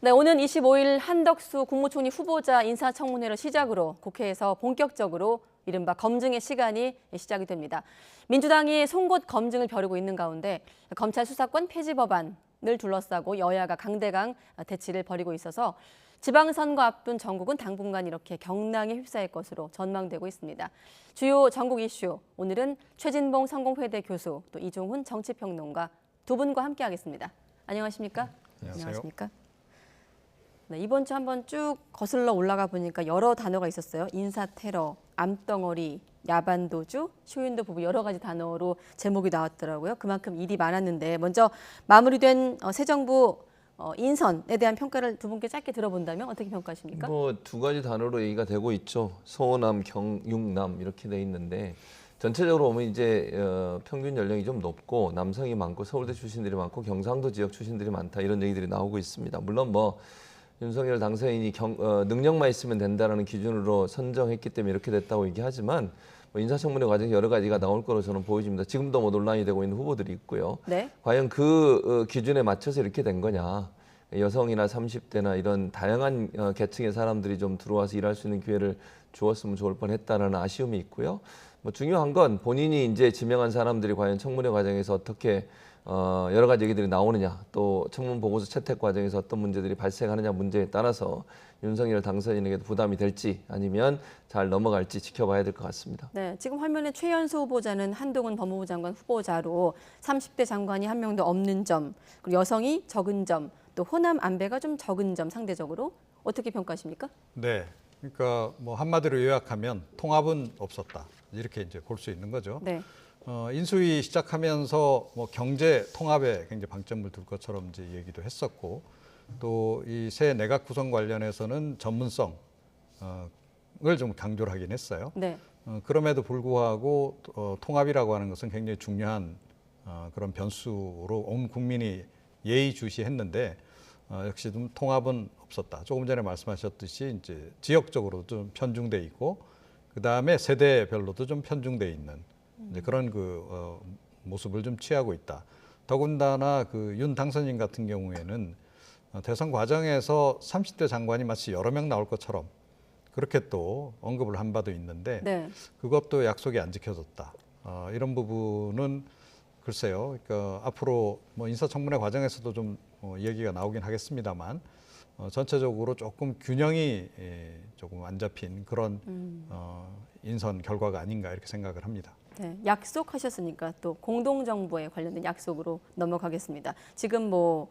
네, 오는 25일 한덕수 국무총리 후보자 인사청문회를 시작으로 국회에서 본격적으로 이른바 검증의 시간이 시작이 됩니다. 민주당이 송곳 검증을 벼르고 있는 가운데 검찰 수사권 폐지 법안을 둘러싸고 여야가 강대강 대치를 벌이고 있어서 지방선거 앞둔 전국은 당분간 이렇게 경랑에 휩싸일 것으로 전망되고 있습니다. 주요 전국 이슈, 오늘은 최진봉 성공회대 교수, 또 이종훈 정치평론가 두 분과 함께하겠습니다. 안녕하십니까? 안녕하십니까? 네, 이번 주 한번 쭉 거슬러 올라가 보니까 여러 단어가 있었어요. 인사테러, 암덩어리, 야반도주, 쇼윈도 부부 여러 가지 단어로 제목이 나왔더라고요. 그만큼 일이 많았는데 먼저 마무리된 새 정부 인선에 대한 평가를 두 분께 짧게 들어본다면 어떻게 평가하십니까? 뭐 두 가지 단어로 얘기가 되고 있죠. 서호남, 경육남 이렇게 돼 있는데 전체적으로 보면 이제 평균 연령이 좀 높고 남성이 많고 서울대 출신들이 많고 경상도 지역 출신들이 많다 이런 얘기들이 나오고 있습니다. 물론 뭐 윤석열 당선인이 능력만 있으면 된다라는 기준으로 선정했기 때문에 이렇게 됐다고 얘기하지만 뭐 인사청문회 과정에 여러 가지가 나올 거로 저는 보여집니다. 지금도 뭐 논란이 되고 있는 후보들이 있고요. 네. 과연 그 기준에 맞춰서 이렇게 된 거냐. 여성이나 30대나 이런 다양한 계층의 사람들이 좀 들어와서 일할 수 있는 기회를 주었으면 좋을 뻔했다라는 아쉬움이 있고요. 뭐 중요한 건 본인이 이제 지명한 사람들이 과연 청문회 과정에서 어떻게 여러 가지 얘기들이 나오느냐, 또 청문 보고서 채택 과정에서 어떤 문제들이 발생하느냐 문제에 따라서 윤석열 당선인에게도 부담이 될지 아니면 잘 넘어갈지 지켜봐야 될 것 같습니다. 네, 지금 화면에 최연소 후보자는 한동훈 법무부 장관 후보자로 30대 장관이 한 명도 없는 점, 그리고 여성이 적은 점, 또 호남 안배가 좀 적은 점 상대적으로 어떻게 평가하십니까? 네, 그러니까 뭐 한마디로 요약하면 통합은 없었다 이렇게 이제 볼 수 있는 거죠. 네. 인수위 시작하면서 뭐 경제 통합에 굉장히 방점을 둘 것처럼 이제 얘기도 했었고 또 이 새 내각 구성 관련해서는 전문성을 좀 강조를 하긴 했어요. 네. 그럼에도 불구하고 통합이라고 하는 것은 굉장히 중요한 그런 변수로 온 국민이 예의주시했는데 역시 좀 통합은 없었다. 조금 전에 말씀하셨듯이 이제 지역적으로 좀 편중돼 있고 그 다음에 세대별로도 좀 편중돼 있는 이제 그런 모습을 좀 취하고 있다. 더군다나 그 윤 당선인 같은 경우에는 대선 과정에서 30대 장관이 마치 여러 명 나올 것처럼 그렇게 또 언급을 한 바도 있는데 네. 그것도 약속이 안 지켜졌다. 이런 부분은 글쎄요. 그러니까 앞으로 뭐 인사청문회 과정에서도 좀 얘기가 나오긴 하겠습니다만 전체적으로 조금 균형이 조금 안 잡힌 그런 인선 결과가 아닌가 이렇게 생각을 합니다. 네, 약속하셨으니까 또 공동정부에 관련된 약속으로 넘어가겠습니다. 지금 뭐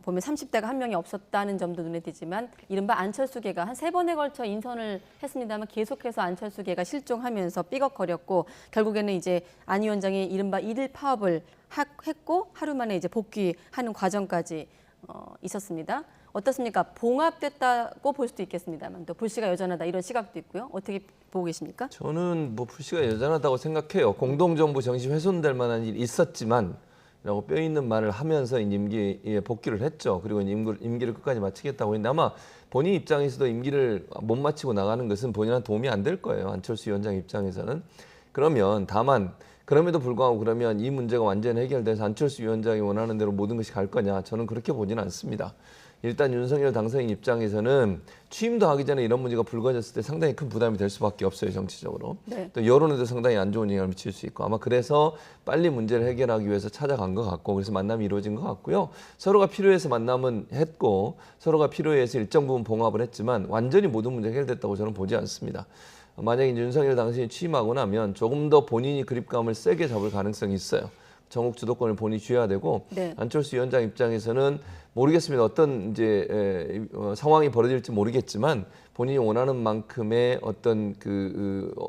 보면 30대가 한 명이 없었다는 점도 눈에 띄지만 이른바 안철수계가 한 3번에 걸쳐 인선을 했습니다만 계속해서 안철수계가 실종하면서 삐걱거렸고 결국에는 이제 안 위원장이 이른바 일일 파업을 했고 하루 만에 이제 복귀하는 과정까지 있었습니다. 어떻습니까? 봉합됐다고 볼 수도 있겠습니다만 또 불씨가 여전하다 이런 시각도 있고요. 어떻게 보고 계십니까? 저는 뭐 불씨가 여전하다고 생각해요. 공동정부 정신 훼손될 만한 일이 있었지만 라고 뼈 있는 말을 하면서 임기에 복귀를 했죠. 그리고 임기를 끝까지 마치겠다고 했는데 아마 본인 입장에서도 임기를 못 마치고 나가는 것은 본인한테 도움이 안 될 거예요. 안철수 위원장 입장에서는. 그러면 다만 그럼에도 불구하고 그러면 이 문제가 완전히 해결돼서 안철수 위원장이 원하는 대로 모든 것이 갈 거냐? 저는 그렇게 보지는 않습니다. 일단 윤석열 당선인 입장에서는 취임도 하기 전에 이런 문제가 불거졌을 때 상당히 큰 부담이 될 수밖에 없어요, 정치적으로. 네. 또 여론에도 상당히 안 좋은 영향을 미칠 수 있고 아마 그래서 빨리 문제를 해결하기 위해서 찾아간 것 같고 그래서 만남이 이루어진 것 같고요. 서로가 필요해서 만남은 했고 서로가 필요해서 일정 부분 봉합을 했지만 완전히 모든 문제가 해결됐다고 저는 보지 않습니다. 만약에 윤석열 당선인이 취임하고 나면 조금 더 본인이 그립감을 세게 잡을 가능성이 있어요. 전국 주도권을 본인이 쥐어야 되고 네. 안철수 위원장 입장에서는 모르겠습니다. 어떤 이제 상황이 벌어질지 모르겠지만 본인이 원하는 만큼의 어떤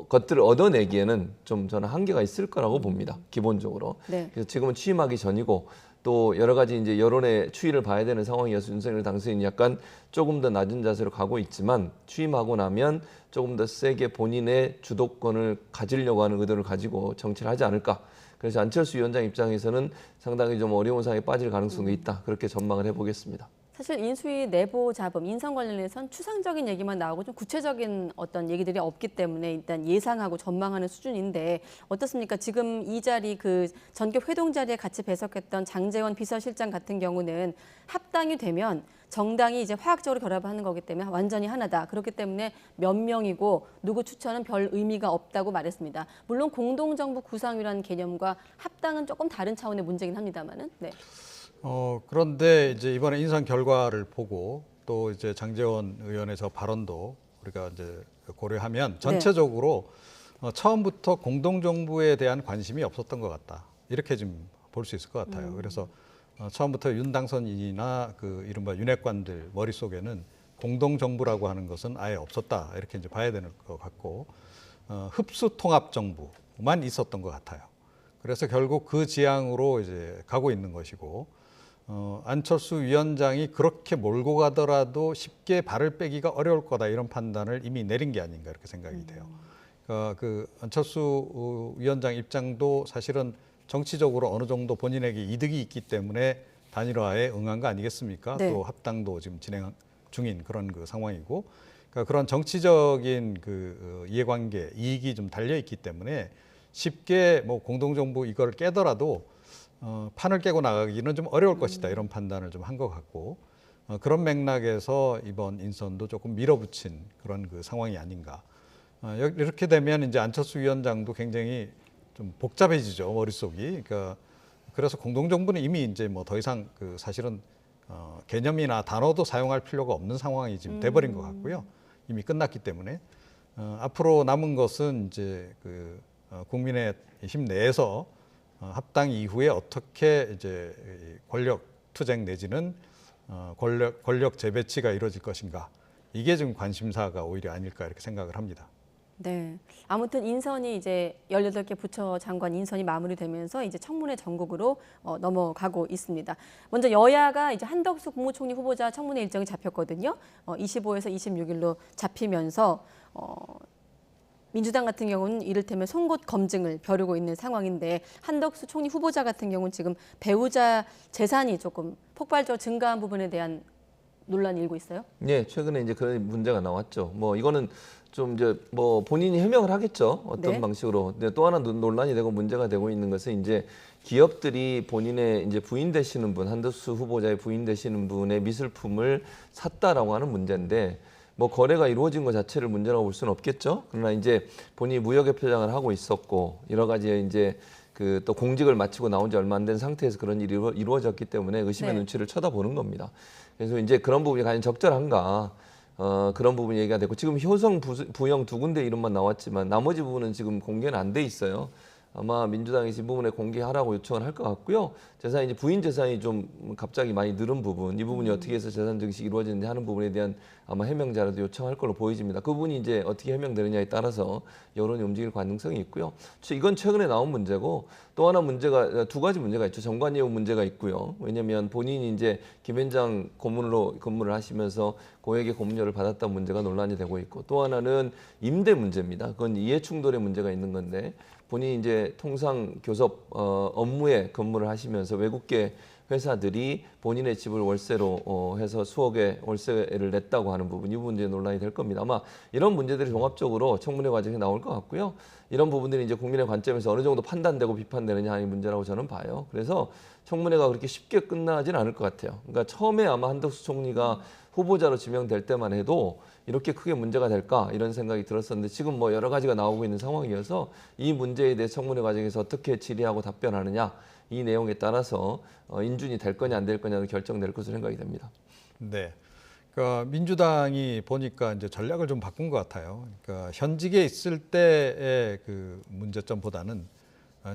것들을 얻어내기에는 좀 저는 한계가 있을 거라고 봅니다. 기본적으로. 네. 그래서 지금은 취임하기 전이고 또 여러 가지 이제 여론의 추이를 봐야 되는 상황이어서 윤석열 당선인이 약간 조금 더 낮은 자세로 가고 있지만 취임하고 나면 조금 더 세게 본인의 주도권을 가지려고 하는 의도를 가지고 정치를 하지 않을까. 그래서 안철수 위원장 입장에서는 상당히 좀 어려운 상황에 빠질 가능성이 있다. 그렇게 전망을 해보겠습니다. 사실 인수위 내부 자금, 인선 관련해서는 추상적인 얘기만 나오고 좀 구체적인 어떤 얘기들이 없기 때문에 일단 예상하고 전망하는 수준인데 어떻습니까? 지금 이 자리 그 전격 회동 자리에 같이 배석했던 장제원 비서실장 같은 경우는 합당이 되면 정당이 이제 화학적으로 결합하는 거기 때문에 완전히 하나다. 그렇기 때문에 몇 명이고 누구 추천은 별 의미가 없다고 말했습니다. 물론 공동정부 구상이라는 개념과 합당은 조금 다른 차원의 문제긴 합니다만은. 네. 그런데 이제 이번에 인선 결과를 보고 또 이제 장제원 의원의 저 발언도 우리가 이제 고려하면 전체적으로 처음부터 공동정부에 대한 관심이 없었던 것 같다. 이렇게 좀 볼 수 있을 것 같아요. 그래서 처음부터 윤 당선인이나 그 이른바 윤핵관들 머릿속에는 공동정부라고 하는 것은 아예 없었다. 이렇게 이제 봐야 되는 것 같고 흡수통합정부만 있었던 것 같아요. 그래서 결국 그 지향으로 이제 가고 있는 것이고 안철수 위원장이 그렇게 몰고 가더라도 쉽게 발을 빼기가 어려울 거다 이런 판단을 이미 내린 게 아닌가 이렇게 생각이 돼요. 그러니까 그 안철수 위원장 입장도 사실은 정치적으로 어느 정도 본인에게 이득이 있기 때문에 단일화에 응한 거 아니겠습니까? 네. 또 합당도 지금 진행 중인 그런 그 상황이고, 그러니까 그런 정치적인 그 이해관계, 이익이 좀 달려 있기 때문에 쉽게 뭐 공동정부 이걸 깨더라도 판을 깨고 나가기는 좀 어려울 것이다 이런 판단을 좀 한 것 같고 그런 맥락에서 이번 인선도 조금 밀어붙인 그런 그 상황이 아닌가. 이렇게 되면 이제 안철수 위원장도 굉장히 좀 복잡해지죠 머릿속이. 그러니까 그래서 공동정부는 이미 이제 뭐 더 이상 그 사실은 개념이나 단어도 사용할 필요가 없는 상황이 지금 돼버린 것 같고요. 이미 끝났기 때문에 앞으로 남은 것은 이제 그 국민의힘 내에서 합당 이후에 어떻게 이제 권력 투쟁 내지는 권력 재배치가 이루어질 것인가. 이게 지금 관심사가 오히려 아닐까 이렇게 생각을 합니다. 네. 아무튼 인선이 이제 18개 부처 장관 인선이 마무리되면서 이제 청문회 전국으로 넘어가고 있습니다. 먼저 여야가 이제 한덕수 국무총리 후보자 청문회 일정이 잡혔거든요. 25에서 26일로 잡히면서 민주당 같은 경우는 이를테면 송곳 검증을 벼르고 있는 상황인데 한덕수 총리 후보자 같은 경우는 지금 배우자 재산이 조금 폭발적으로 증가한 부분에 대한 논란이 일고 있어요. 네, 최근에 이제 그런 문제가 나왔죠. 뭐 이거는 좀 이제 뭐 본인이 해명을 하겠죠. 어떤 네. 방식으로. 근데 또 하나 논란이 되고 문제가 되고 있는 것은 이제 기업들이 본인의 이제 부인 되시는 분, 한덕수 후보자의 부인 되시는 분의 미술품을 샀다라고 하는 문제인데 뭐 거래가 이루어진 것 자체를 문제라고 볼 수는 없겠죠. 그러나 이제 본인이 무역의 표장을 하고 있었고 여러 가지 이제 그 또 공직을 마치고 나온 지 얼마 안 된 상태에서 그런 일이 이루어졌기 때문에 의심의 네. 눈치를 쳐다보는 겁니다. 그래서 이제 그런 부분이 과연 적절한가 그런 부분이 얘기가 되고 지금 효성 부영 두 군데 이름만 나왔지만 나머지 부분은 지금 공개는 안 돼 있어요. 아마 민주당이 이 부분에 공개하라고 요청을 할 것 같고요. 재산이 이제 부인 재산이 좀 갑자기 많이 늘은 부분, 이 부분이 어떻게 해서 재산 증식이 이루어지는지 하는 부분에 대한 아마 해명 자료도 요청할 걸로 보여집니다. 그 부분이 이제 어떻게 해명되느냐에 따라서 여론이 움직일 가능성이 있고요. 이건 최근에 나온 문제고 또 하나 문제가 두 가지 문제가 있죠. 정관예우 문제가 있고요. 왜냐하면 본인이 이제 김현장 고문으로 근무를 하시면서 고액의 고문료를 받았다는 문제가 논란이 되고 있고 또 하나는 임대 문제입니다. 그건 이해충돌의 문제가 있는 건데 본인이 이제 통상 교섭 업무에 근무를 하시면서 외국계 회사들이 본인의 집을 월세로 해서 수억의 월세를 냈다고 하는 부분, 이 부분이 논란이 될 겁니다. 아마 이런 문제들이 종합적으로 청문회 과정에 나올 것 같고요. 이런 부분들이 이제 국민의 관점에서 어느 정도 판단되고 비판되느냐 하는 문제라고 저는 봐요. 그래서 청문회가 그렇게 쉽게 끝나진 않을 것 같아요. 그러니까 처음에 아마 한덕수 총리가 후보자로 지명될 때만 해도 이렇게 크게 문제가 될까 이런 생각이 들었었는데 지금 뭐 여러 가지가 나오고 있는 상황이어서 이 문제에 대해 청문회 과정에서 어떻게 질의하고 답변하느냐 이 내용에 따라서 인준이 될 거냐 안 될 거냐도 결정될 것으로 생각이 됩니다. 네. 그러니까 민주당이 보니까 이제 전략을 좀 바꾼 것 같아요. 그러니까 현직에 있을 때의 그 문제점보다는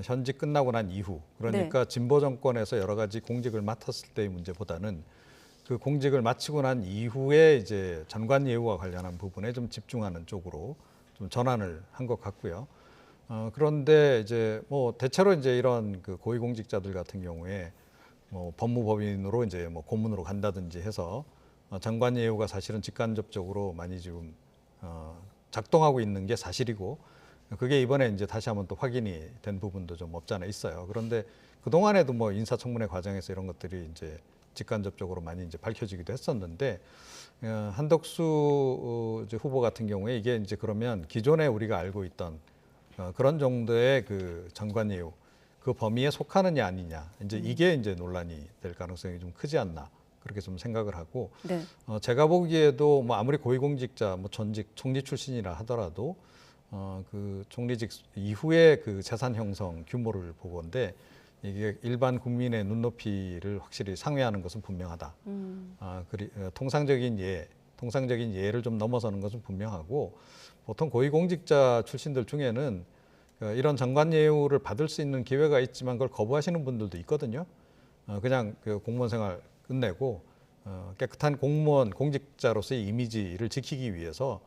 현직 끝나고 난 이후, 그러니까 진보 정권에서 여러 가지 공직을 맡았을 때의 문제보다는 그 공직을 마치고 난 이후에 이제 전관 예우와 관련한 부분에 좀 집중하는 쪽으로 좀 전환을 한 것 같고요. 그런데 이제 뭐 대체로 이제 이런 그 고위공직자들 같은 경우에 뭐 법무법인으로 이제 뭐 고문으로 간다든지 해서 전관 예우가 사실은 직간접적으로 많이 지금 작동하고 있는 게 사실이고 그게 이번에 이제 다시 한번 또 확인이 된 부분도 좀 없지 않아 있어요. 그런데 그 동안에도 뭐 인사청문회 과정에서 이런 것들이 이제 직간접적으로 많이 이제 밝혀지기도 했었는데 한덕수 후보 같은 경우에 이게 이제 그러면 기존에 우리가 알고 있던 그런 정도의 그 전관 예우 그 범위에 속하느냐 아니냐 이제 이게 이제 논란이 될 가능성이 좀 크지 않나 그렇게 좀 생각을 하고 네. 제가 보기에도 뭐 아무리 고위공직자 뭐 전직 총리 출신이라 하더라도 그 총리직 이후의 그 재산 형성 규모를 보건데 이게 일반 국민의 눈높이를 확실히 상회하는 것은 분명하다. 통상적인 예를 좀 넘어서는 것은 분명하고 보통 고위공직자 출신들 중에는 이런 장관 예우를 받을 수 있는 기회가 있지만 그걸 거부하시는 분들도 있거든요. 그냥 그 공무원 생활 끝내고 깨끗한 공무원 공직자로서의 이미지를 지키기 위해서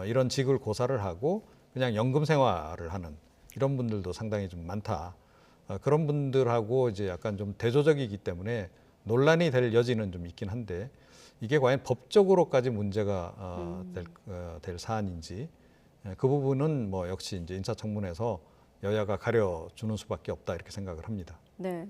이런 직을 고사를 하고 그냥 연금 생활을 하는 이런 분들도 상당히 좀 많다. 그런 분들하고 이제 약간 좀 대조적이기 때문에 논란이 될 여지는 좀 있긴 한데 이게 과연 법적으로까지 문제가 될 사안인지 그 부분은 뭐 역시 이제 인사청문회에서 여야가 가려주는 수밖에 없다 이렇게 생각을 합니다. 네.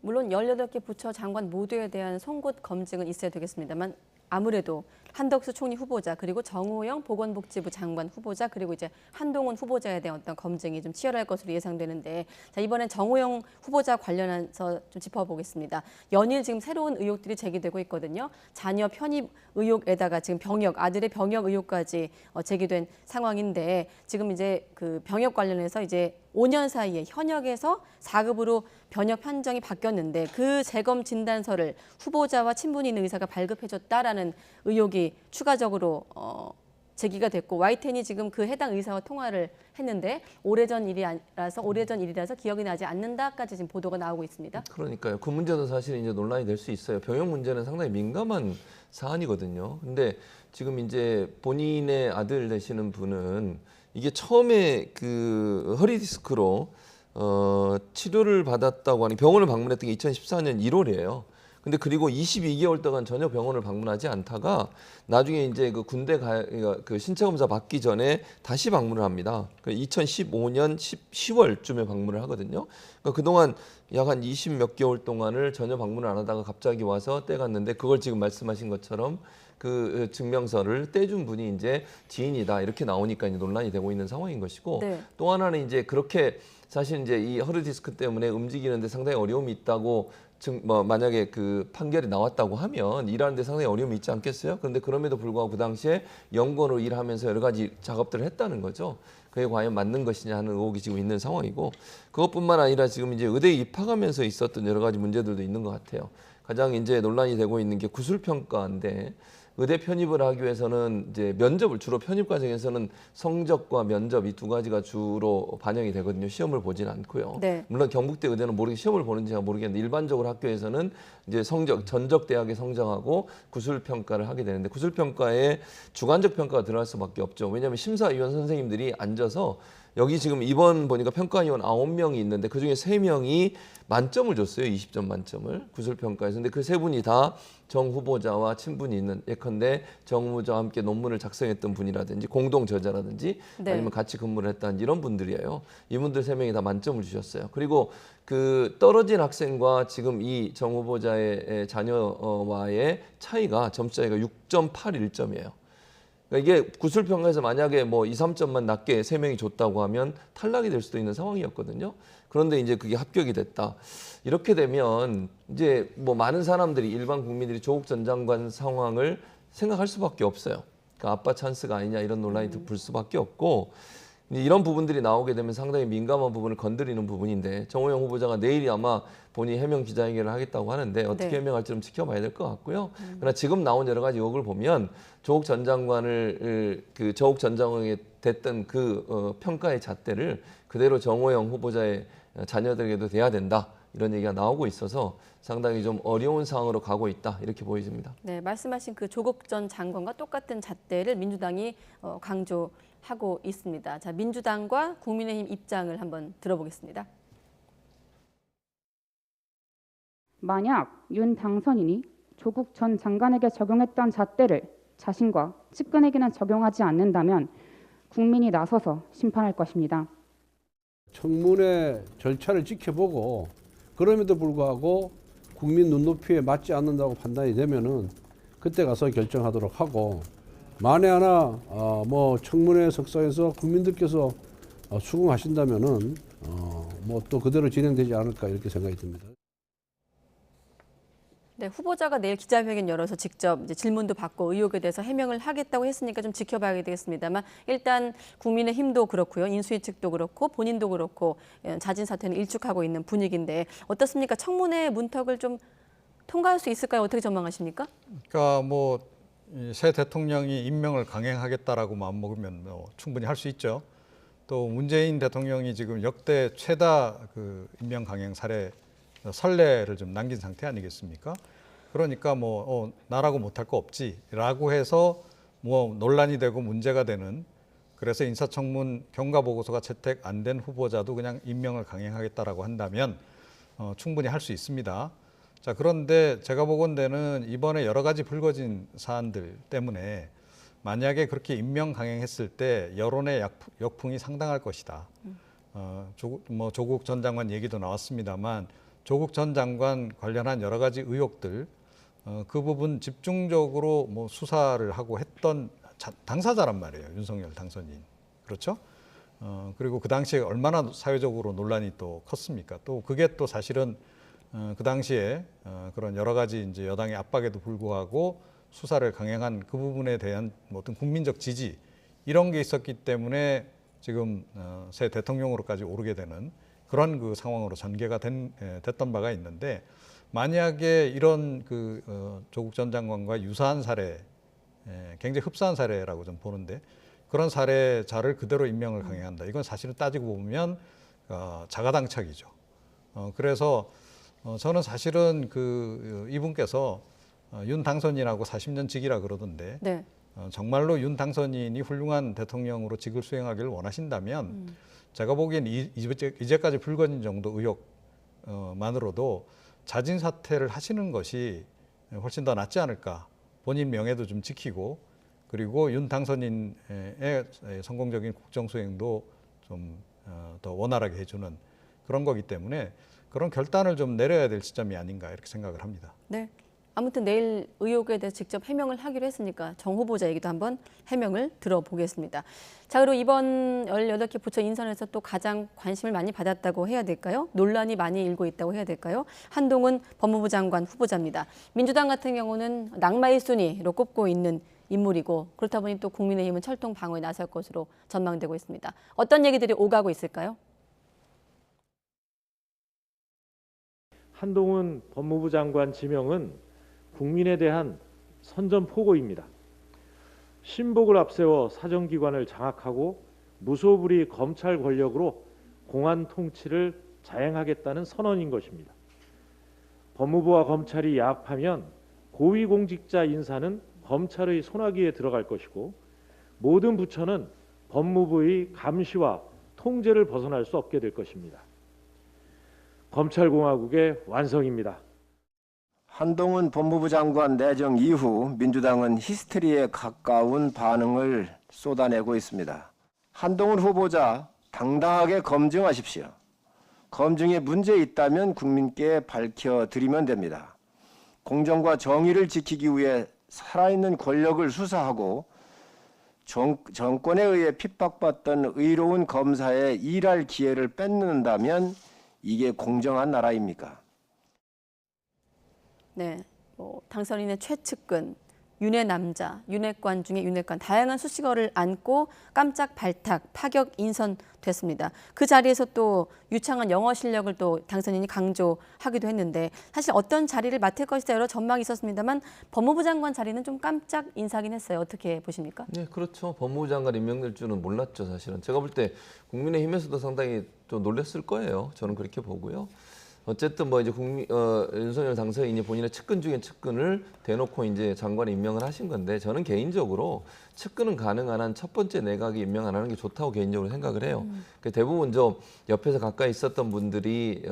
물론 18개 부처 장관 모두에 대한 송곳 검증은 있어야 되겠습니다만 아무래도 한덕수 총리 후보자 그리고 정호영 보건복지부 장관 후보자 그리고 이제 한동훈 후보자에 대한 어떤 검증이 좀 치열할 것으로 예상되는데 자, 이번엔 정호영 후보자 관련해서 좀 짚어보겠습니다. 연일 지금 새로운 의혹들이 제기되고 있거든요. 자녀 편입 의혹에다가 지금 아들의 병역 의혹까지 제기된 상황인데 지금 이제 그 병역 관련해서 이제 5년 사이에 현역에서 4급으로 병역 판정이 바뀌었는데 그 재검 진단서를 후보자와 친분이 있는 의사가 발급해줬다라는 의혹이 추가적으로 제기가 됐고 Y10이 지금 그 해당 의사와 통화를 했는데 오래전 일이라서 기억이 나지 않는다까지 지금 보도가 나오고 있습니다. 그러니까요. 그 문제도 사실 이제 논란이 될 수 있어요. 병역 문제는 상당히 민감한 사안이거든요. 근데 지금 이제 본인의 아들 되시는 분은 이게 처음에 그 허리 디스크로 치료를 받았다고 하니 병원을 방문했던 게 2014년 1월이에요. 근데 그리고 22개월 동안 전혀 병원을 방문하지 않다가 나중에 이제 그 군대 그 신체 검사 받기 전에 다시 방문을 합니다. 2015년 10월쯤에 방문을 하거든요. 그러니까 그동안 약 한 20 몇 개월 동안을 전혀 방문을 안 하다가 갑자기 와서 떼갔는데 그걸 지금 말씀하신 것처럼 그 증명서를 떼준 분이 이제 지인이다 이렇게 나오니까 이제 논란이 되고 있는 상황인 것이고 네. 또 하나는 이제 그렇게 사실 이제 이 허리 디스크 때문에 움직이는데 상당히 어려움이 있다고 만약에 그 판결이 나왔다고 하면 일하는데 상당히 어려움이 있지 않겠어요? 그런데 그럼에도 불구하고 그 당시에 연구원으로 일하면서 여러 가지 작업들을 했다는 거죠. 그게 과연 맞는 것이냐 하는 의혹이 지금 있는 상황이고 그것뿐만 아니라 지금 이제 의대에 입학하면서 있었던 여러 가지 문제들도 있는 것 같아요. 가장 이제 논란이 되고 있는 게 구술평가인데 의대 편입을 하기 위해서는 이제 면접을 주로 편입 과정에서는 성적과 면접 이 두 가지가 주로 반영이 되거든요. 시험을 보지는 않고요. 네. 물론 경북대 의대는 시험을 보는지 제가 모르겠는데 일반적으로 학교에서는 이제 전적 대학의 성적하고 구술 평가를 하게 되는데 구술 평가에 주관적 평가가 들어갈 수밖에 없죠. 왜냐하면 심사위원 선생님들이 앉아서 여기 지금 이번 보니까 평가위원 9명이 있는데 그중에 3명이 만점을 줬어요. 20점 만점을 구술평가에서. 근데 그 3분이 다 정 후보자와 친분이 있는 예컨대 정 후보자와 함께 논문을 작성했던 분이라든지 공동 저자라든지 네. 아니면 같이 근무를 했던 이런 분들이에요. 이분들 3명이 다 만점을 주셨어요. 그리고 그 떨어진 학생과 지금 이 정 후보자의 자녀와의 차이가 점수 차이가 6.81점이에요. 그러니까 이게 구술평가에서 만약에 뭐 2, 3점만 낮게 3명이 줬다고 하면 탈락이 될 수도 있는 상황이었거든요. 그런데 이제 그게 합격이 됐다. 이렇게 되면 이제 뭐 많은 사람들이 일반 국민들이 조국 전 장관 상황을 생각할 수밖에 없어요. 그러니까 아빠 찬스가 아니냐 이런 논란이 불 수밖에 없고 이런 부분들이 나오게 되면 상당히 민감한 부분을 건드리는 부분인데 정호영 후보자가 내일이 아마 본인이 해명 기자회견을 하겠다고 하는데 어떻게 네. 해명할지 좀 지켜봐야 될 것 같고요. 그러나 지금 나온 여러 가지 의혹을 보면 조국 전 장관을 조국 전 장관이 됐던 그 평가의 잣대를 그대로 정호영 후보자의 자녀들에게도 돼야 된다. 이런 얘기가 나오고 있어서 상당히 좀 어려운 상황으로 가고 있다. 이렇게 보여집니다. 네, 말씀하신 그 조국 전 장관과 똑같은 잣대를 민주당이 강조하고 있습니다. 자, 민주당과 국민의힘 입장을 한번 들어보겠습니다. 만약 윤 당선인이 조국 전 장관에게 적용했던 잣대를 자신과 측근에게는 적용하지 않는다면 국민이 나서서 심판할 것입니다. 청문회 절차를 지켜보고 그럼에도 불구하고 국민 눈높이에 맞지 않는다고 판단이 되면은 그때 가서 결정하도록 하고 만에 하나 뭐 청문회 석상에서 국민들께서 수긍하신다면은 뭐 또 그대로 진행되지 않을까 이렇게 생각이 듭니다. 네, 후보자가 내일 기자회견 열어서 직접 이제 질문도 받고 의혹에 대해서 해명을 하겠다고 했으니까 좀 지켜봐야 되겠습니다만 일단 국민의힘도 그렇고요. 인수위 측도 그렇고 본인도 그렇고 자진 사퇴는 일축하고 있는 분위기인데 어떻습니까? 청문회 문턱을 좀 통과할 수 있을까요? 어떻게 전망하십니까? 그러니까 뭐 새 대통령이 임명을 강행하겠다라고 마음먹으면 뭐 충분히 할 수 있죠. 또 문재인 대통령이 지금 역대 최다 그 임명 강행 사례 선례를 좀 남긴 상태 아니겠습니까? 그러니까 뭐 나라고 못할 거 없지라고 해서 뭐 논란이 되고 문제가 되는, 그래서 인사청문 경과 보고서가 채택 안 된 후보자도 그냥 임명을 강행하겠다라고 한다면 충분히 할 수 있습니다. 자, 그런데 제가 보건대는 이번에 여러 가지 불거진 사안들 때문에 만약에 그렇게 임명 강행했을 때 여론의 역풍이 상당할 것이다. 조국 전 장관 얘기도 나왔습니다만 조국 전 장관 관련한 여러 가지 의혹들, 그 부분 집중적으로 뭐 수사를 하고 했던 당사자란 말이에요. 윤석열 당선인. 그렇죠? 그리고 그 당시에 얼마나 사회적으로 논란이 또 컸습니까? 또 그게 또 사실은 그 당시에 그런 여러 가지 이제 여당의 압박에도 불구하고 수사를 강행한 그 부분에 대한 뭐 어떤 국민적 지지 이런 게 있었기 때문에 지금 새 대통령으로까지 오르게 되는 그런 그 상황으로 전개가 됐던 바가 있는데, 만약에 이런 조국 전 장관과 유사한 사례, 굉장히 흡사한 사례라고 좀 보는데 그런 사례자를 그대로 임명을 강행한다. 이건 사실은 따지고 보면 자가당착이죠. 그래서 저는 사실은 이분께서 윤 당선인하고 40년 직이라 그러던데 네. 정말로 윤 당선인이 훌륭한 대통령으로 직을 수행하기를 원하신다면 제가 보기엔 이제까지 불거진 정도 의혹만으로도 자진 사퇴를 하시는 것이 훨씬 더 낫지 않을까. 본인 명예도 좀 지키고 그리고 윤 당선인의 성공적인 국정 수행도 좀 더 원활하게 해주는 그런 거기 때문에 그런 결단을 좀 내려야 될 시점이 아닌가 이렇게 생각을 합니다. 네. 아무튼 내일 의혹에 대해서 직접 해명을 하기로 했으니까 정 후보자 얘기도 한번 해명을 들어보겠습니다. 자, 그리고 이번 18개 부처 인선에서 또 가장 관심을 많이 받았다고 해야 될까요? 논란이 많이 일고 있다고 해야 될까요? 한동훈 법무부 장관 후보자입니다. 민주당 같은 경우는 낙마의 순위로 꼽고 있는 인물이고 그렇다 보니 또 국민의힘은 철통 방어에 나설 것으로 전망되고 있습니다. 어떤 얘기들이 오가고 있을까요? 한동훈 법무부 장관 지명은 국민에 대한 선전포고입니다. 신복을 앞세워 사정기관을 장악하고 무소불위 검찰 권력으로 공안 통치를 자행하겠다는 선언인 것입니다. 법무부와 검찰이 야합하면 고위공직자 인사는 검찰의 손아귀에 들어갈 것이고 모든 부처는 법무부의 감시와 통제를 벗어날 수 없게 될 것입니다. 검찰공화국의 완성입니다. 한동훈 법무부 장관 내정 이후 민주당은 히스테리에 가까운 반응을 쏟아내고 있습니다. 한동훈 후보자 당당하게 검증하십시오. 검증에 문제 있다면 국민께 밝혀드리면 됩니다. 공정과 정의를 지키기 위해 살아있는 권력을 수사하고 정권에 의해 핍박받던 의로운 검사의 일할 기회를 뺏는다면 이게 공정한 나라입니까? 네, 당선인의 최측근, 윤회 남자, 윤회관 중에 윤회관, 다양한 수식어를 안고 깜짝 발탁, 파격 인선됐습니다. 그 자리에서 또 유창한 영어 실력을 또 당선인이 강조하기도 했는데 사실 어떤 자리를 맡을 것이다 여러 전망이 있었습니다만 법무부 장관 자리는 좀 깜짝 인사긴 했어요. 어떻게 보십니까? 네, 그렇죠. 법무부 장관 임명될 줄은 몰랐죠, 사실은. 제가 볼 때 국민의힘에서도 상당히 좀 놀랐을 거예요. 저는 그렇게 보고요. 어쨌든 뭐 이제 윤석열 당선인이 본인의 측근 중에 측근을 대놓고 이제 장관에 임명을 하신 건데 저는 개인적으로 측근은 가능한 한 첫 번째 내각에 임명 안 하는 게 좋다고 개인적으로 생각을 해요. 대부분 저 옆에서 가까이 있었던 분들이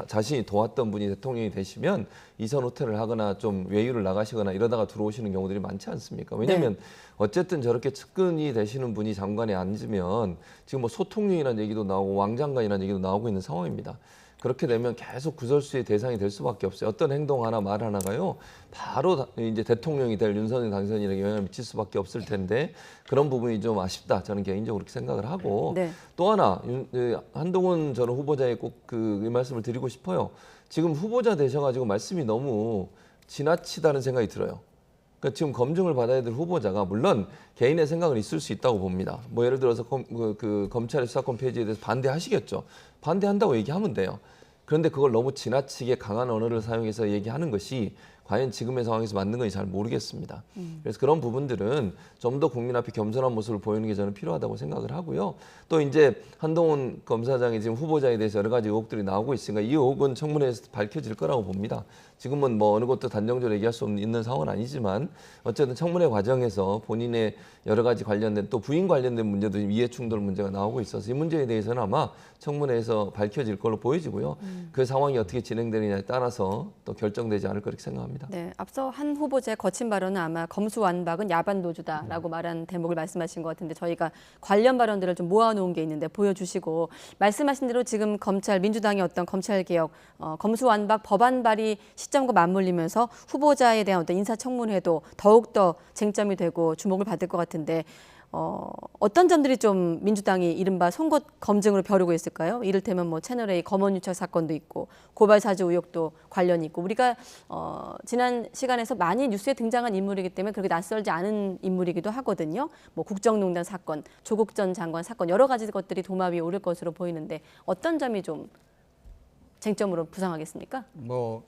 자신이 도왔던 분이 대통령이 되시면 이선 후퇴를 하거나 좀 외유를 나가시거나 이러다가 들어오시는 경우들이 많지 않습니까? 왜냐하면 어쨌든 저렇게 측근이 되시는 분이 장관에 앉으면 지금 뭐 소통령이라는 얘기도 나오고 왕장관이라는 얘기도 나오고 있는 상황입니다. 그렇게 되면 계속 구설수의 대상이 될 수밖에 없어요. 어떤 행동 하나, 말 하나가요, 바로 이제 대통령이 될 윤석열 당선인에게 영향을 미칠 수밖에 없을 텐데 그런 부분이 좀 아쉽다. 저는 개인적으로 그렇게 생각을 하고 또 하나 한동훈 전 후보자의 꼭 이 말씀을 드리고 싶어요. 지금 후보자 되셔가지고 말씀이 너무 지나치다는 생각이 들어요. 그러니까 지금 검증을 받아야 될 후보자가 물론 개인의 생각은 있을 수 있다고 봅니다. 뭐 예를 들어서 검찰의 수사권 폐지에 대해서 반대하시겠죠. 반대한다고 얘기하면 돼요. 그런데 그걸 너무 지나치게 강한 언어를 사용해서 얘기하는 것이 과연 지금의 상황에서 맞는 건지 잘 모르겠습니다. 그래서 그런 부분들은 좀 더 국민 앞에 겸손한 모습을 보이는 게 저는 필요하다고 생각을 하고요. 또 이제 한동훈 검사장이 지금 후보자에 대해서 여러 가지 의혹들이 나오고 있으니까 이 의혹은 청문회에서 밝혀질 거라고 봅니다. 지금은 뭐 어느 것도 단정적으로 얘기할 수 있는 상황은 아니지만 어쨌든 청문회 과정에서 본인의 여러 가지 관련된 또 부인 관련된 문제도 이해충돌 문제가 나오고 있어서 이 문제에 대해서는 아마 청문회에서 밝혀질 걸로 보여지고요. 그 상황이 어떻게 진행되느냐에 따라서 또 결정되지 않을 거렇게 생각합니다. 네, 앞서 한 후보자의 거친 발언은 아마 검수완박은 야반 노조다라고 말한 대목을 말씀하신 것 같은데 저희가 관련 발언들을 좀 모아놓은 게 있는데 보여주시고 말씀하신 대로 지금 검찰 민주당의 어떤 검찰개혁 검수완박 법안 발의 시점과 맞물리면서 후보자에 대한 어떤 인사청문회도 더욱더 쟁점이 되고 주목을 받을 것 같은데 어떤 점들이 좀 민주당이 이른바 송곳 검증으로 벼르고 있을까요? 이를테면 뭐 채널A 검언 유착 사건도 있고 고발 사주 의혹도 관련이 있고 우리가 지난 시간에서 많이 뉴스에 등장한 인물이기 때문에 그렇게 낯설지 않은 인물이기도 하거든요. 뭐 국정농단 사건, 조국 전 장관 사건 여러 가지 것들이 도마 위에 오를 것으로 보이는데 어떤 점이 좀 쟁점으로 부상하겠습니까? 뭐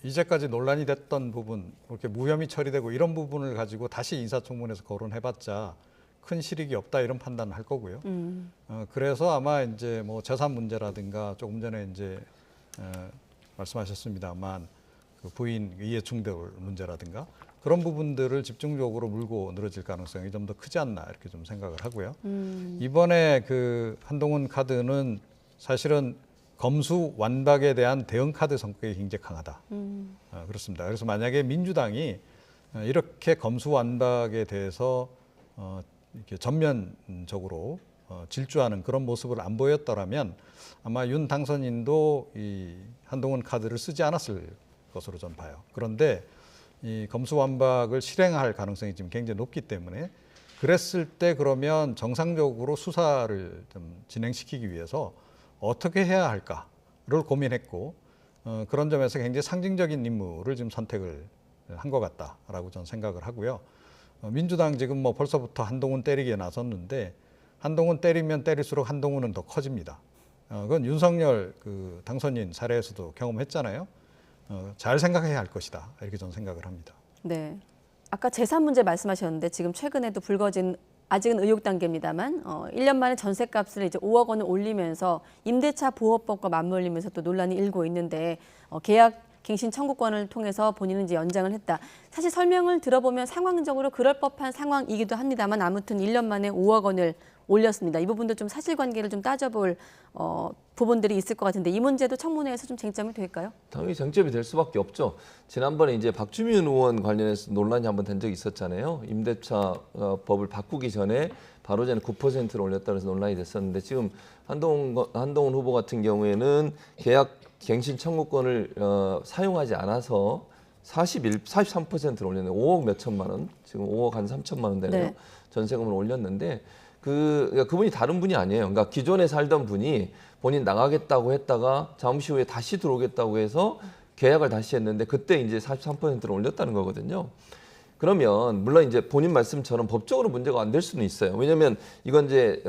이제까지 논란이 됐던 부분, 이렇게 무혐의 처리되고 이런 부분을 가지고 다시 인사청문회에서 거론해봤자 큰 실익이 없다 이런 판단을 할 거고요. 그래서 아마 이제 뭐 재산 문제라든가 조금 전에 이제 말씀하셨습니다만 그 부인 이해충돌 문제라든가 그런 부분들을 집중적으로 물고 늘어질 가능성이 좀 더 크지 않나 이렇게 좀 생각을 하고요. 이번에 그 한동훈 카드는 사실은 검수 완박에 대한 대응 카드 성격이 굉장히 강하다. 그렇습니다. 그래서 만약에 민주당이 이렇게 검수 완박에 대해서 이렇게 전면적으로 질주하는 그런 모습을 안 보였더라면 아마 윤 당선인도 이 한동훈 카드를 쓰지 않았을 것으로 전 봐요. 그런데 이 검수 완박을 실행할 가능성이 지금 굉장히 높기 때문에 그랬을 때 그러면 정상적으로 수사를 좀 진행시키기 위해서 어떻게 해야 할까를 고민했고 그런 점에서 굉장히 상징적인 인물을 지금 선택을 한 것 같다라고 저는 생각을 하고요. 민주당 지금 뭐 벌써부터 한동훈 때리기에 나섰는데 한동훈 때리면 때릴수록 한동훈은 더 커집니다. 그건 윤석열 그 당선인 사례에서도 경험했잖아요. 잘 생각해야 할 것이다 이렇게 저는 생각을 합니다. 네, 아까 재산 문제 말씀하셨는데 지금 최근에도 불거진 아직은 의혹 단계입니다만 1년 만에 전셋값을 이제 5억 원을 올리면서 임대차 보호법과 맞물리면서 또 논란이 일고 있는데 계약 갱신 청구권을 통해서 본인은 이제 연장을 했다. 사실 설명을 들어보면 상황적으로 그럴 법한 상황이기도 합니다만 아무튼 1년 만에 5억 원을 올렸습니다. 이 부분도 좀 사실관계를 좀 따져볼 부분들이 있을 것 같은데 이 문제도 청문회에서 좀 쟁점이 될까요? 당연히 쟁점이 될 수밖에 없죠. 지난번에 이제 박주민 의원 관련해서 논란이 한번 된 적이 있었잖아요. 임대차 법을 바꾸기 전에 바로 전에 9%를 올렸다 그래서 논란이 됐었는데 지금 한동훈 후보 같은 경우에는 계약 갱신 청구권을 사용하지 않아서 43%를 올렸네요. 5억 몇 천만 원, 지금 5억 한 3천만 원 되네요. 네. 전세금을 올렸는데 그분이 다른 분이 아니에요. 그러니까 기존에 살던 분이 본인 나가겠다고 했다가 잠시 후에 다시 들어오겠다고 해서 계약을 다시 했는데 그때 이제 43%를 올렸다는 거거든요. 그러면 물론 이제 본인 말씀처럼 법적으로 문제가 안 될 수는 있어요. 왜냐하면 이건 이제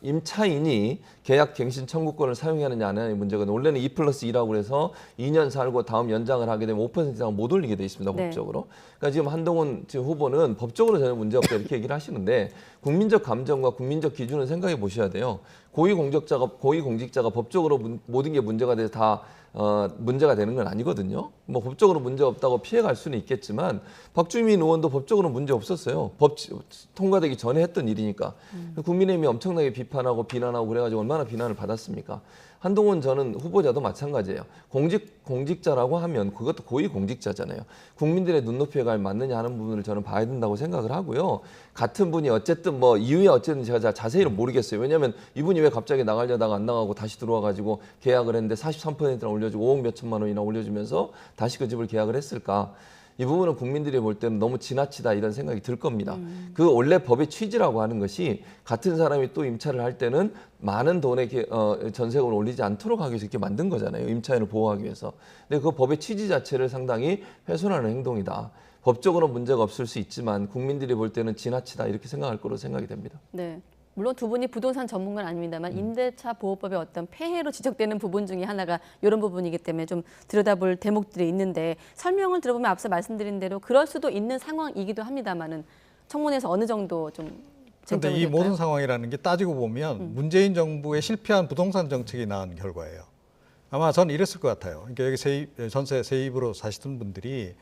임차인이 계약 갱신 청구권을 사용하느냐 안 하느냐의 문제거든요. 원래는 2+2라고 해서 2년 살고 다음 연장을 하게 되면 5% 이상 못 올리게 돼 있습니다. 네. 법적으로. 그러니까 지금 한동훈 지금 후보는 법적으로 전혀 문제 없다 이렇게 얘기를 하시는데 국민적 감정과 국민적 기준을 생각해 보셔야 돼요. 고위공직자가 법적으로 모든 게 문제가 돼서 다 문제가 되는 건 아니거든요. 뭐 법적으로 문제 없다고 피해갈 수는 있겠지만 박주민 의원도 법적으로 문제 없었어요. 법 통과되기 전에 했던 일이니까. 국민의힘이 엄청나게 비판하고 비난하고 그래가지고 얼마나 비난을 받았습니까? 한동훈 저는 후보자도 마찬가지예요. 공직자라고 하면 그것도 고위공직자잖아요. 국민들의 눈높이에 갈 맞느냐 하는 부분을 저는 봐야 된다고 생각을 하고요. 같은 분이 어쨌든 뭐 이유에 어쨌든 제가 자세히는 모르겠어요. 왜냐하면 이분이 왜 갑자기 나가려다가 안 나가고 다시 들어와가지고 계약을 했는데 43%나 올려주고 5억 몇 천만 원이나 올려주면서 다시 그 집을 계약을 했을까? 이 부분은 국민들이 볼 때는 너무 지나치다 이런 생각이 들 겁니다. 그 원래 법의 취지라고 하는 것이 같은 사람이 또 임차를 할 때는 많은 돈의 전세금을 올리지 않도록 하기 위해서 이렇게 만든 거잖아요. 임차인을 보호하기 위해서. 근데 그 법의 취지 자체를 상당히 훼손하는 행동이다. 법적으로 문제가 없을 수 있지만 국민들이 볼 때는 지나치다 이렇게 생각할 거로 생각이 됩니다. 네. 물론 두 분이 부동산 전문가는 아닙니다만 임대차 보호법의 어떤 폐해로 지적되는 부분 중에 하나가 이런 부분이기 때문에 좀 들여다볼 대목들이 있는데 설명을 들어보면 앞서 말씀드린 대로 그럴 수도 있는 상황이기도 합니다만은 청문회에서 어느 정도 좀 그런데 이 될까요? 모든 상황이라는 게 따지고 보면 문재인 정부의 실패한 부동산 정책이 낳은 결과예요. 아마 저는 이랬을 것 같아요. 그러니까 여기 전세 세입으로 사시던 분들이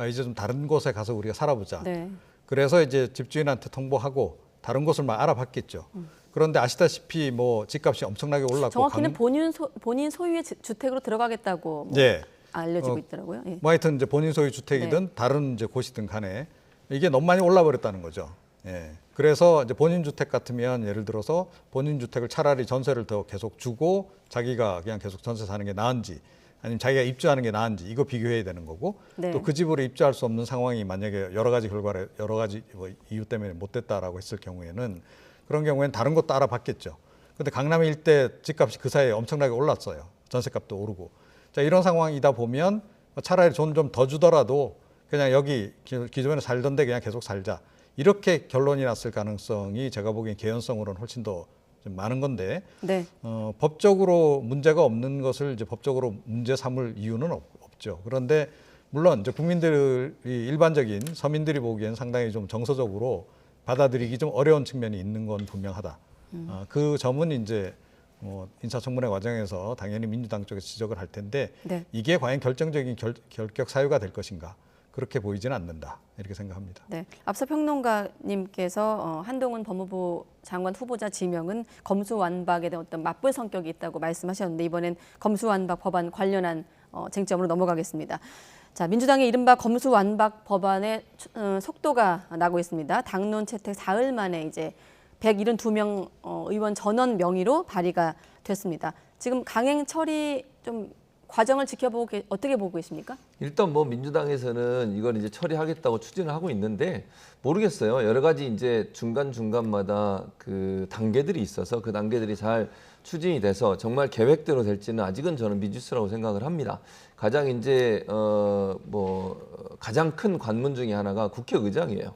이제 좀 다른 곳에 가서 우리가 살아보자. 네. 그래서 이제 집주인한테 통보하고 다른 곳을 막 알아봤겠죠. 그런데 아시다시피 뭐 집값이 엄청나게 올랐고 정확히는 본인 소유의 주택으로 들어가겠다고 뭐 예. 알려지고 있더라고요. 예. 뭐 하여튼 이제 본인 소유 주택이든 다른 이제 곳이든 간에 이게 너무 많이 올라버렸다는 거죠. 예. 그래서 이제 본인 주택 같으면 예를 들어서 본인 주택을 차라리 전세를 더 계속 주고 자기가 그냥 계속 전세 사는 게 나은지 아니면 자기가 입주하는 게 나은지 이거 비교해야 되는 거고 네. 또 그 집으로 입주할 수 없는 상황이 만약에 여러 가지 이유 때문에 못 됐다라고 했을 경우에는 그런 경우에는 다른 곳도 알아봤겠죠. 근데 강남 일대 집값이 그 사이에 엄청나게 올랐어요. 전세값도 오르고. 자, 이런 상황이다 보면 차라리 돈 좀 더 주더라도 그냥 여기 기존에 살던 데 그냥 계속 살자. 이렇게 결론이 났을 가능성이 제가 보기엔 개연성으로는 훨씬 더 좀 많은 건데 네. 법적으로 문제가 없는 것을 이제 법적으로 문제 삼을 이유는 없죠. 그런데 물론 이제 국민들이 일반적인 서민들이 보기엔 상당히 좀 정서적으로 받아들이기 좀 어려운 측면이 있는 건 분명하다. 그 점은 이제 인사청문회 과정에서 당연히 민주당 쪽에서 지적을 할 텐데 네. 이게 과연 결정적인 결격 사유가 될 것인가 그렇게 보이지는 않는다 이렇게 생각합니다. 네. 앞서 평론가님께서 한동훈 법무부 장관 후보자 지명은 검수완박에 대한 어떤 맞불 성격이 있다고 말씀하셨는데 이번엔 검수완박 법안 관련한 쟁점으로 넘어가겠습니다. 자, 민주당의 이른바 검수완박 법안의 속도가 나고 있습니다. 당론 채택 사흘 만에 이제 172명 의원 전원 명의로 발의가 됐습니다. 지금 강행 처리 좀 과정을 지켜보고 어떻게 보고 계십니까? 일단 뭐 민주당에서는 이걸 이제 처리하겠다고 추진을 하고 있는데 모르겠어요. 여러 가지 이제 중간마다 그 단계들이 있어서 그 단계들이 잘 추진이 돼서 정말 계획대로 될지는 아직은 저는 미지수라고 생각을 합니다. 가장 이제 가장 큰 관문 중에 하나가 국회의장이에요.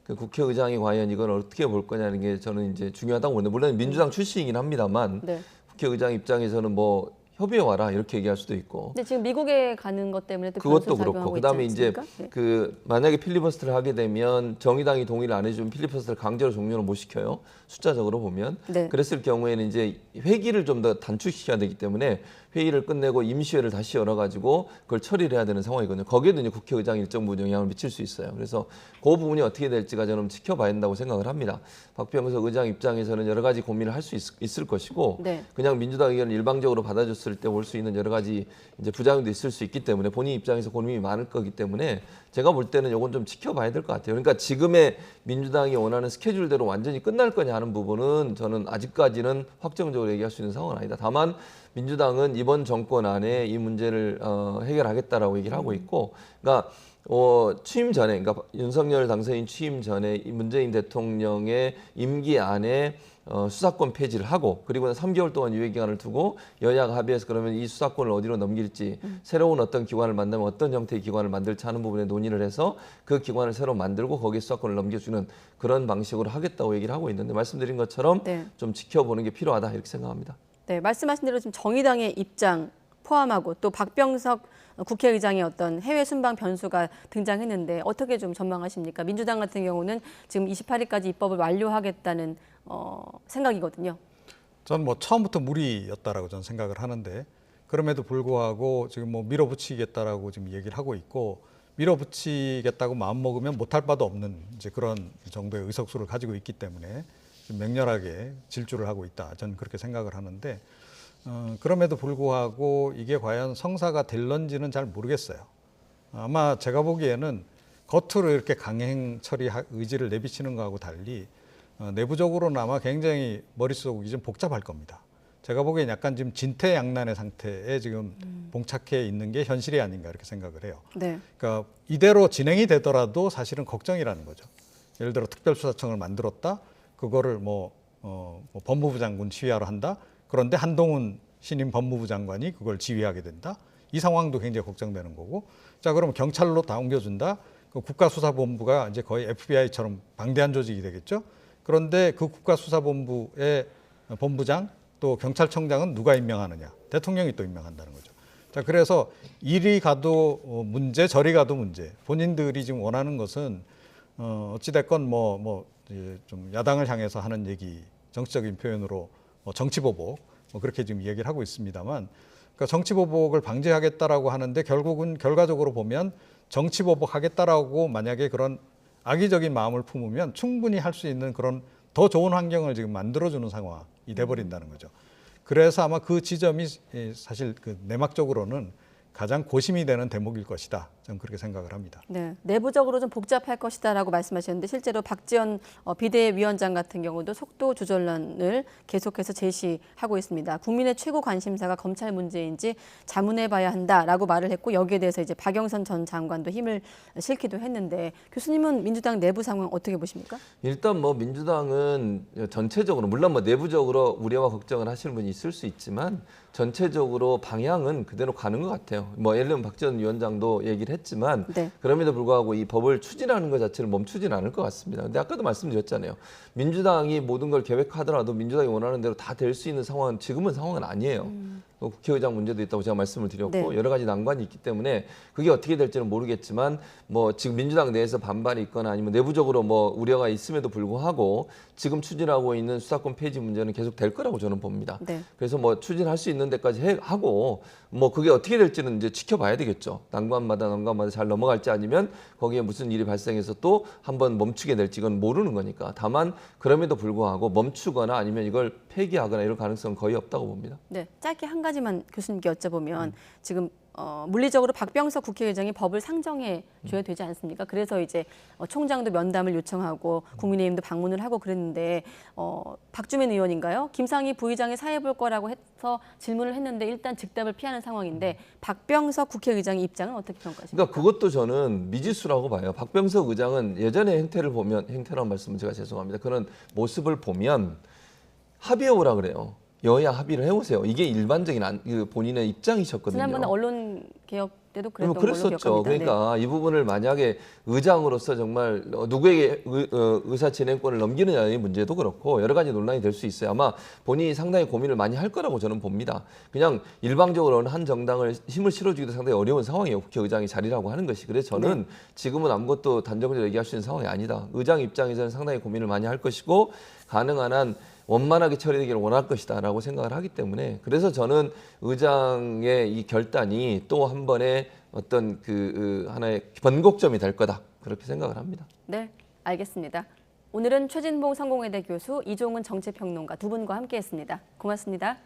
그 국회의장이 과연 이걸 어떻게 볼 거냐는 게 저는 이제 중요하다고 보는데 물론 민주당 출신이긴 합니다만 네. 국회의장 입장에서는 뭐 협의해 와라 이렇게 얘기할 수도 있고. 근데 지금 미국에 가는 것 때문에 또 그것도 변수 그렇고 작용하고 그다음에 있지 이제 않습니까? 네. 그 만약에 필리버스터를 하게 되면 정의당이 동의를 안 해주면 필리버스터를 강제로 종료를 못 시켜요. 숫자적으로 보면. 네. 그랬을 경우에는 이제 회기를 좀 더 단축시켜야 되기 때문에 회의를 끝내고 임시회를 다시 열어가지고 그걸 처리를 해야 되는 상황이거든요. 거기에도 이제 국회의장이 일정 부분 영향을 미칠 수 있어요. 그래서 그 부분이 어떻게 될지가 저는 지켜봐야 된다고 생각을 합니다. 박병석 의장 입장에서는 여러 가지 고민을 할 수 있을 것이고 네. 그냥 민주당 의견을 일방적으로 받아줬을 때 올 수 있는 여러 가지 이제 부작용도 있을 수 있기 때문에 본인 입장에서 고민이 많을 거기 때문에 제가 볼 때는 이건 좀 지켜봐야 될 것 같아요. 그러니까 지금의 민주당이 원하는 스케줄대로 완전히 끝날 거냐 하는 부분은 저는 아직까지는 확정적으로 얘기할 수 있는 상황은 아니다. 다만 민주당은 이번 정권 안에 이 문제를 해결하겠다라고 얘기를 하고 있고, 그러니까 취임 전에, 그러니까 윤석열 당선인 취임 전에 문재인 대통령의 임기 안에 수사권 폐지를 하고 그리고 3개월 동안 유예 기간을 두고 여야가 합의해서 그러면 이 수사권을 어디로 넘길지 새로운 어떤 기관을 만들면 어떤 형태의 기관을 만들지 하는 부분에 논의를 해서 그 기관을 새로 만들고 거기에 수사권을 넘겨주는 그런 방식으로 하겠다고 얘기를 하고 있는데 말씀드린 것처럼 네. 좀 지켜보는 게 필요하다 이렇게 생각합니다. 네, 말씀하신 대로 지금 정의당의 입장 포함하고 또 박병석 국회의장의 어떤 해외 순방 변수가 등장했는데 어떻게 좀 전망하십니까? 민주당 같은 경우는 지금 28일까지 입법을 완료하겠다는 생각이거든요. 저는 뭐 처음부터 무리였다라고 저는 생각을 하는데 그럼에도 불구하고 지금 뭐 밀어붙이겠다라고 지금 얘기를 하고 있고 밀어붙이겠다고 마음 먹으면 못할 바도 없는 이제 그런 정도의 의석수를 가지고 있기 때문에 좀 맹렬하게 질주를 하고 있다. 저는 그렇게 생각을 하는데 그럼에도 불구하고 이게 과연 성사가 될런지는 잘 모르겠어요. 아마 제가 보기에는 겉으로 이렇게 강행 처리 의지를 내비치는 거하고 달리 내부적으로는 아마 굉장히 머릿속이 좀 복잡할 겁니다. 제가 보기엔 약간 지금 진퇴양난의 상태에 지금 봉착해 있는 게 현실이 아닌가 이렇게 생각을 해요. 네. 그러니까 이대로 진행이 되더라도 사실은 걱정이라는 거죠. 예를 들어 특별수사청을 만들었다. 그거를 뭐 법무부 장군 지휘하러 한다. 그런데 한동훈 신임 법무부 장관이 그걸 지휘하게 된다. 이 상황도 굉장히 걱정되는 거고. 자, 그럼 경찰로 다 옮겨준다. 그 국가수사본부가 이제 거의 FBI처럼 방대한 조직이 되겠죠. 그런데 그 국가수사본부의 본부장 또 경찰청장은 누가 임명하느냐? 대통령이 또 임명한다는 거죠. 자, 그래서 이리 가도 문제, 저리 가도 문제. 본인들이 지금 원하는 것은 어찌됐건 좀 야당을 향해서 하는 얘기, 정치적인 표현으로 정치보복 그렇게 지금 얘기를 하고 있습니다만, 그러니까 정치보복을 방지하겠다라고 하는데 결국은 결과적으로 보면 정치보복하겠다라고 만약에 그런 악의적인 마음을 품으면 충분히 할 수 있는 그런 더 좋은 환경을 지금 만들어주는 상황이 돼버린다는 거죠. 그래서 아마 그 지점이 사실 그 내막적으로는 가장 고심이 되는 대목일 것이다. 저는 그렇게 생각을 합니다. 네, 내부적으로 좀 복잡할 것이다라고 말씀하셨는데 실제로 박지원 비대위원장 같은 경우도 속도 조절론을 계속해서 제시하고 있습니다. 국민의 최고 관심사가 검찰 문제인지 자문해봐야 한다라고 말을 했고 여기에 대해서 이제 박영선 전 장관도 힘을 실기도 했는데 교수님은 민주당 내부 상황 어떻게 보십니까? 일단 뭐 민주당은 전체적으로 물론 뭐 내부적으로 우려와 걱정을 하시는 분이 있을 수 있지만 전체적으로 방향은 그대로 가는 것 같아요. 뭐 예를 들면 박지원 위원장도 얘기를 했지만 네. 그럼에도 불구하고 이 법을 추진하는 것 자체를 멈추진 않을 것 같습니다. 근데 아까도 말씀드렸잖아요. 민주당이 모든 걸 계획하더라도 민주당이 원하는 대로 다 될 수 있는 상황은 지금은 상황은 아니에요. 국회의장 문제도 있다고 제가 말씀을 드렸고 네. 여러 가지 난관이 있기 때문에 그게 어떻게 될지는 모르겠지만 뭐 지금 민주당 내에서 반발이 있거나 아니면 내부적으로 뭐 우려가 있음에도 불구하고 지금 추진하고 있는 수사권 폐지 문제는 계속 될 거라고 저는 봅니다. 네. 그래서 뭐 추진할 수 있는 데까지 하고 뭐 그게 어떻게 될지는 이제 지켜봐야 되겠죠. 난관마다 잘 넘어갈지 아니면 거기에 무슨 일이 발생해서 또 한번 멈추게 될지 이건 모르는 거니까. 다만 그럼에도 불구하고 멈추거나 아니면 이걸 폐기하거나 이런 가능성은 거의 없다고 봅니다. 네, 짧게 한 가지만 교수님께 여쭤보면 지금 물리적으로 박병석 국회의장이 법을 상정해 줘야 되지 않습니까? 그래서 이제 총장도 면담을 요청하고 국민의힘도 방문을 하고 그랬는데 박주민 의원인가요? 김상희 부의장이 사회 볼 거라고 해서 질문을 했는데 일단 즉답을 피하는 상황인데 박병석 국회의장의 입장은 어떻게 평가하십니까? 그러니까 그것도 저는 미지수라고 봐요. 박병석 의장은 예전의 행태를 보면 행태라는 말씀은 제가 죄송합니다. 그런 모습을 보면 합의해 오라 그래요. 여야 합의를 해오세요. 이게 일반적인 본인의 입장이셨거든요. 지난번에 언론 개혁 때도 그랬던 걸로 그랬었죠. 기억합니다. 그러니까 이 부분을 만약에 의장으로서 정말 누구에게 의사 진행권을 넘기느냐의 문제도 그렇고 여러 가지 논란이 될 수 있어요. 아마 본인이 상당히 고민을 많이 할 거라고 저는 봅니다. 그냥 일방적으로 한 정당을 힘을 실어주기도 상당히 어려운 상황이에요. 국회의장이 자리라고 하는 것이. 그래서 저는 지금은 아무것도 단정적으로 얘기할 수 있는 상황이 아니다. 의장 입장에서는 상당히 고민을 많이 할 것이고 가능한 한 원만하게 처리되기를 원할 것이다라고 생각을 하기 때문에 그래서 저는 의장의 이 결단이 또 한 번의 어떤 하나의 번곡점이 될 거다 그렇게 생각을 합니다. 네, 알겠습니다. 오늘은 최진봉 성공회대 교수, 이종은 정치평론가 두 분과 함께했습니다. 고맙습니다.